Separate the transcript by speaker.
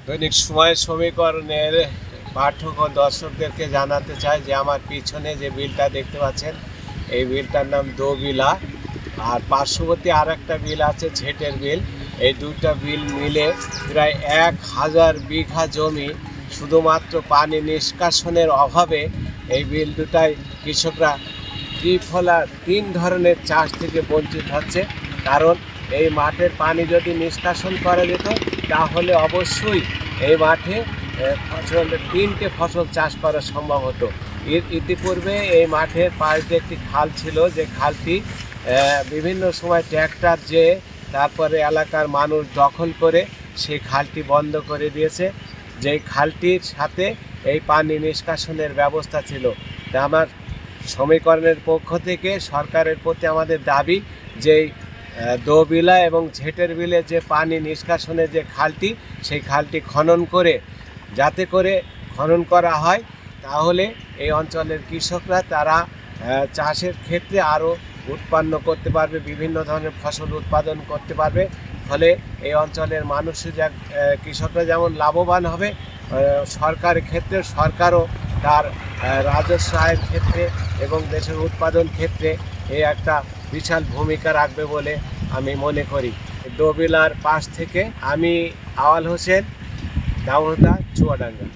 Speaker 1: দৈনিক সময় সমীকরণের পাঠক ও দর্শকদেরকে জানাতে চাই যে আমার পিছনে যে বিলটা দেখতে পাচ্ছেন এই বিলটার নাম দো বিলা, আর পার্শ্ববর্তী আর একটা বিল আছে ঝেটের বিল। এই দুইটা বিল মিলে প্রায় 1000 বিঘা জমি শুধুমাত্র পানি নিষ্কাশনের অভাবে এই বিল দুটায় কৃষকরা ত্রিফলা 3 ধরনের চাষ থেকে বঞ্চিত হচ্ছে। কারণ এই মাঠের পানি যদি নিষ্কাশন করা যেত তাহলে অবশ্যই এই মাঠে তিনটে ফসল চাষ করা সম্ভব হতো। ইতিপূর্বে এই মাঠের পাশ দিয়ে একটি খাল ছিল, যে খালটি বিভিন্ন সময় ট্র্যাক্টর যেয়ে তারপরে এলাকার মানুষ দখল করে সেই খালটি বন্ধ করে দিয়েছে। যেই খালটির সাথে এই পানি নিষ্কাশনের ব্যবস্থা ছিল। তা আমার সমীকরণের পক্ষ থেকে সরকারের প্রতি আমাদের দাবি যে দো বিলা এবং ঝেটের বিলে যে পানি নিষ্কাশনের যে খালটি, সেই খালটি খনন করে যাতে করে খনন করা হয়, তাহলে এই অঞ্চলের কৃষকরা তারা চাষের ক্ষেত্রে আরও উৎপন্ন করতে পারবে, বিভিন্ন ধরনের ফসল উৎপাদন করতে পারবে। ফলে এই অঞ্চলের কৃষকরা যেমন লাভবান হবে, সরকারের ক্ষেত্রে সরকারও তার রাজস্ব আয়ের ক্ষেত্রে এবং দেশের উৎপাদন ক্ষেত্রে এই একটা বিশাল ভূমিকা রাখবে বলে আমি মনে করি। দোবিলার পাশ থেকে আমি আওয়াল হোসেন, দামোহদা, চুয়াডাঙ্গা।